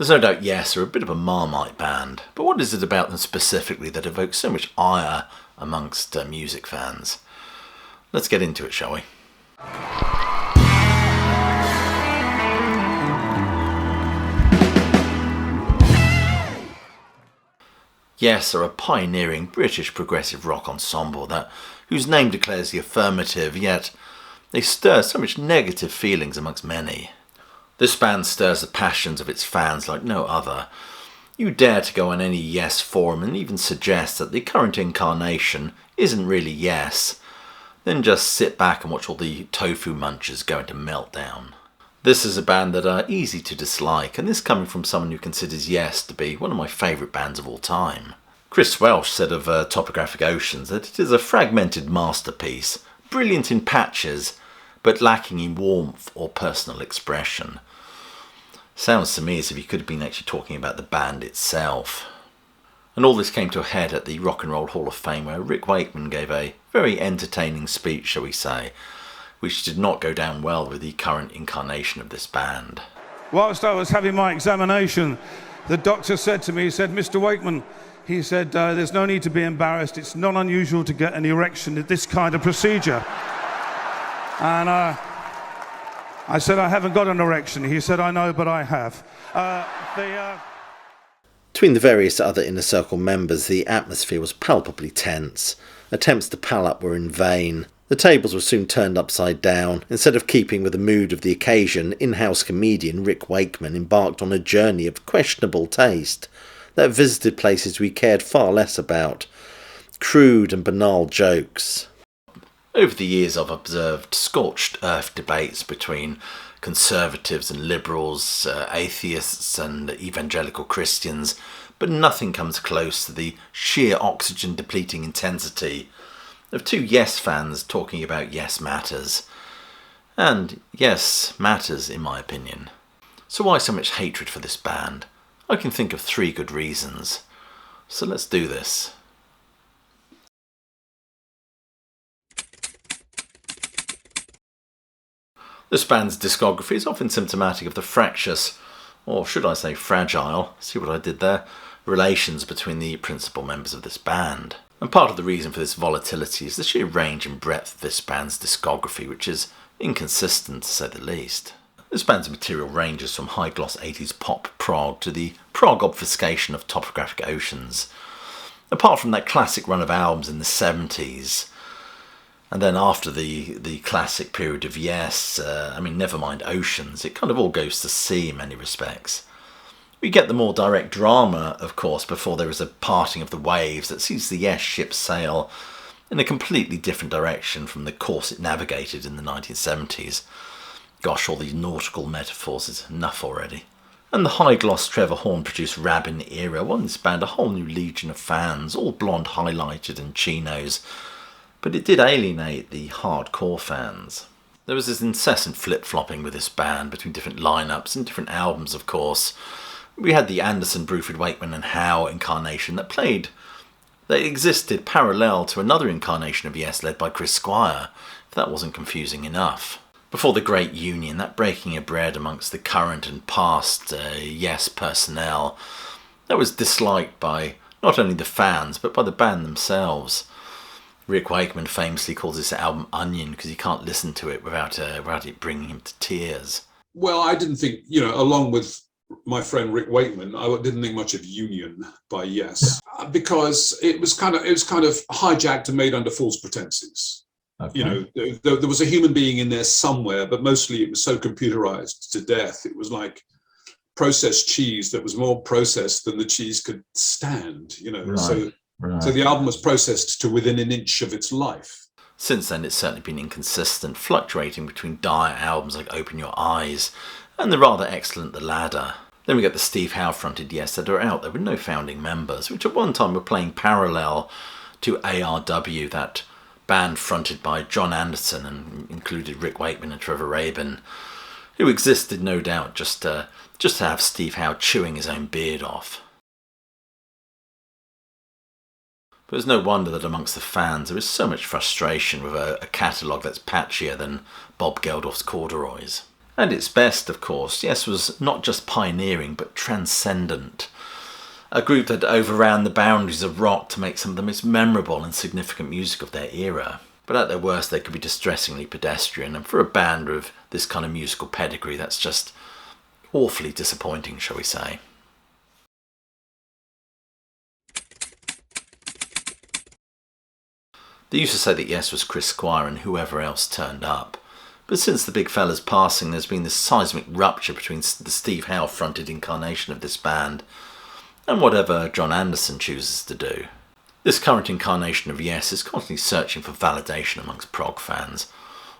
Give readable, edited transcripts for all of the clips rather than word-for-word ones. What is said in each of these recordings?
There's no doubt Yes are a bit of a Marmite band, but what is it about them specifically that evokes so much ire amongst music fans? Let's get into it, shall we? Yes are a pioneering British progressive rock ensemble whose name declares the affirmative, yet they stir so much negative feelings amongst many. This band stirs the passions of its fans like no other. You dare to go on any Yes forum and even suggest that the current incarnation isn't really Yes, then just sit back and watch all the tofu munchers go into meltdown. This is a band that are easy to dislike, and this coming from someone who considers Yes to be one of my favourite bands of all time. Chris Welsh said of Topographic Oceans that it is a fragmented masterpiece, brilliant in patches, but lacking in warmth or personal expression. Sounds to me as if he could have been actually talking about the band itself. And all this came to a head at the Rock and Roll Hall of Fame, where Rick Wakeman gave a very entertaining speech, shall we say, which did not go down well with the current incarnation of this band. Whilst I was having my examination, the doctor said to me, he said, "Mr. Wakeman," he said, "there's no need to be embarrassed. It's not unusual to get an erection at this kind of procedure." And I said, "I haven't got an erection." He said, "I know, but I have." Between the various other Inner Circle members, the atmosphere was palpably tense. Attempts to pal up were in vain. The tables were soon turned upside down. Instead of keeping with the mood of the occasion, in-house comedian Rick Wakeman embarked on a journey of questionable taste that visited places we cared far less about. Crude and banal jokes. Over the years I've observed scorched earth debates between conservatives and liberals, atheists and evangelical Christians, but nothing comes close to the sheer oxygen depleting intensity of two Yes fans talking about Yes matters. And Yes matters, in my opinion. So why so much hatred for this band? I can think of 3 good reasons. So let's do this. This band's discography is often symptomatic of the fractious, or should I say fragile, see what I did there, relations between the principal members of this band. And part of the reason for this volatility is the sheer range and breadth of this band's discography, which is inconsistent to say the least. This band's material ranges from high-gloss 80s pop prog to the prog obfuscation of Topographic Oceans. Apart from that classic run of albums in the 70s, and then after the classic period of Yes, never mind Oceans, it kind of all goes to sea in many respects. We get the more direct drama, of course, before there is a parting of the waves that sees the Yes ship sail in a completely different direction from the course it navigated in the 1970s. Gosh, all these nautical metaphors is enough already. And the high-gloss Trevor Horn-produced Rabin era won this band a whole new legion of fans, all blonde highlighted and chinos, but it did alienate the hardcore fans. There was this incessant flip-flopping with this band between different lineups and different albums, of course. We had the Anderson, Bruford, Wakeman and Howe incarnation that existed parallel to another incarnation of Yes led by Chris Squire, if that wasn't confusing enough. Before the Great Union, that breaking of bread amongst the current and past Yes personnel, that was disliked by not only the fans but by the band themselves. Rick Wakeman famously calls this album Onion because he can't listen to it without it bringing him to tears. Well, I didn't think, along with my friend Rick Wakeman, I didn't think much of Union by Yes, because it was kind of hijacked and made under false pretenses. Okay. There was a human being in there somewhere, but mostly it was so computerized to death. It was like processed cheese that was more processed than the cheese could stand. Right. So the album was processed to within an inch of its life. Since then, it's certainly been inconsistent, fluctuating between dire albums like Open Your Eyes and the rather excellent The Ladder. Then we get the Steve Howe-fronted Yes that are out there with no founding members, which at one time were playing parallel to ARW, that band fronted by John Anderson and included Rick Wakeman and Trevor Rabin, who existed no doubt just to have Steve Howe chewing his own beard off. But it's no wonder that amongst the fans there is so much frustration with a catalogue that's patchier than Bob Geldof's corduroys. At its best, of course, Yes was not just pioneering, but transcendent. A group that overran the boundaries of rock to make some of the most memorable and significant music of their era. But at their worst, they could be distressingly pedestrian, and for a band with this kind of musical pedigree, that's just awfully disappointing, shall we say. They used to say that Yes was Chris Squire and whoever else turned up. But since the big fella's passing, there's been this seismic rupture between the Steve Howe-fronted incarnation of this band and whatever John Anderson chooses to do. This current incarnation of Yes is constantly searching for validation amongst prog fans,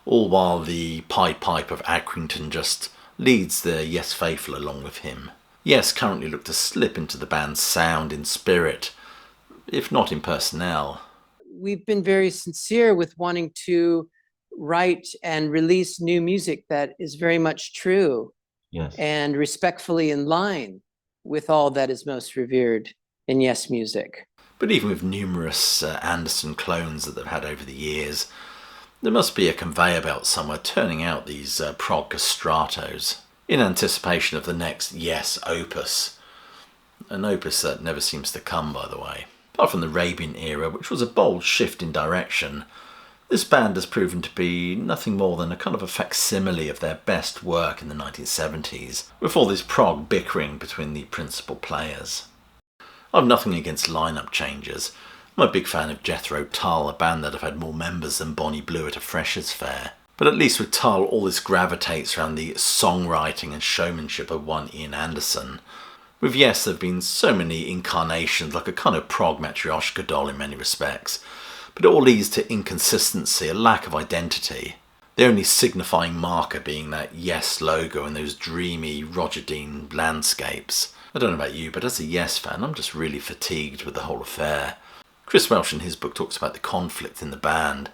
all while the Pied Pipe of Accrington just leads the Yes faithful along with him. Yes currently look to slip into the band's sound in spirit, if not in personnel. We've been very sincere with wanting to write and release new music that is very much true, Yes, and respectfully in line with all that is most revered in Yes music. But even with numerous Anderson clones that they've had over the years, there must be a conveyor belt somewhere turning out these prog castratos in anticipation of the next Yes opus. An opus that never seems to come, by the way. Apart from the Rabian era, which was a bold shift in direction, this band has proven to be nothing more than a kind of a facsimile of their best work in the 1970s, with all this prog bickering between the principal players. I've nothing against lineup changes. I'm a big fan of Jethro Tull, a band that have had more members than Bonnie Blue at a Freshers' Fair. But at least with Tull, all this gravitates around the songwriting and showmanship of one Ian Anderson. With Yes, there have been so many incarnations, like a kind of prog Matryoshka doll in many respects, but it all leads to inconsistency, a lack of identity. The only signifying marker being that Yes logo and those dreamy Roger Dean landscapes. I don't know about you, but as a Yes fan, I'm just really fatigued with the whole affair. Chris Welsh in his book talks about the conflict in the band.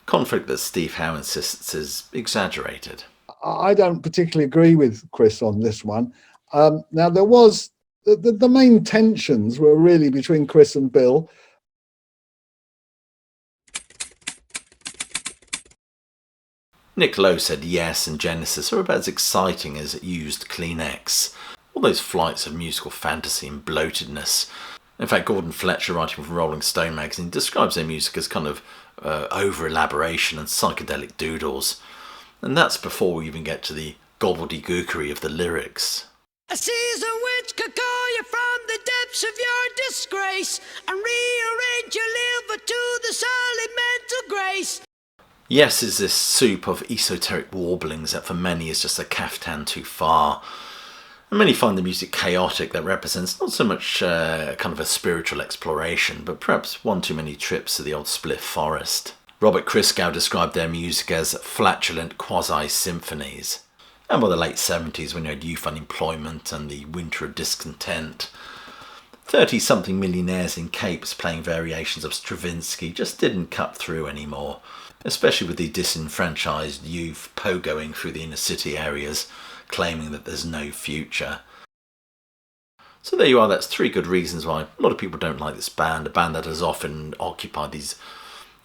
Conflict that Steve Howe insists is exaggerated. I don't particularly agree with Chris on this one. Now, there was the main tensions were really between Chris and Bill. Nick Lowe said Yes and Genesis are about as exciting as used Kleenex. All those flights of musical fantasy and bloatedness. In fact, Gordon Fletcher, writing for Rolling Stone magazine, describes their music as kind of over-elaboration and psychedelic doodles. And that's before we even get to the gobbledygookery of the lyrics. A season which could call you from the depths of your disgrace and rearrange your liver to the solid mental grace. Yes is this soup of esoteric warblings that for many is just a caftan too far. And many find the music chaotic that represents not so much kind of a spiritual exploration, but perhaps one too many trips to the old Spliff Forest. Robert Christgau described their music as flatulent quasi-symphonies. And by the late 70s, when you had youth unemployment and the winter of discontent, 30-something millionaires in capes playing variations of Stravinsky just didn't cut through anymore, especially with the disenfranchised youth pogoing through the inner city areas, claiming that there's no future. So there you are, that's 3 good reasons why a lot of people don't like this band, a band that has often occupied these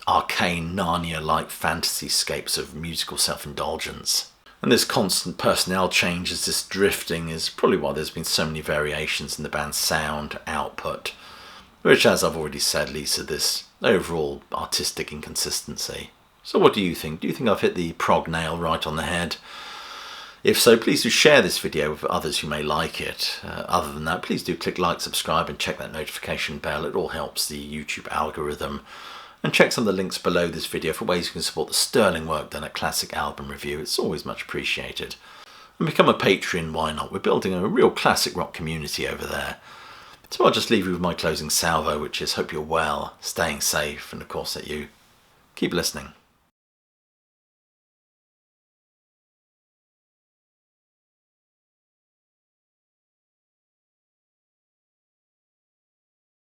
arcane Narnia-like fantasy-scapes of musical self-indulgence. And this constant personnel changes, this drifting, is probably why there's been so many variations in the band's sound output, which, as I've already said, leads to this overall artistic inconsistency. So what do you think? Do you think I've hit the prog nail right on the head? If so, please do share this video with others who may like it. Other than that, please do click like, subscribe and check that notification bell. It all helps the YouTube algorithm. And check some of the links below this video for ways you can support the sterling work done at Classic Album Review. It's always much appreciated. And become a Patreon, why not? We're building a real classic rock community over there. So I'll just leave you with my closing salvo, which is hope you're well, staying safe, and of course that you keep listening.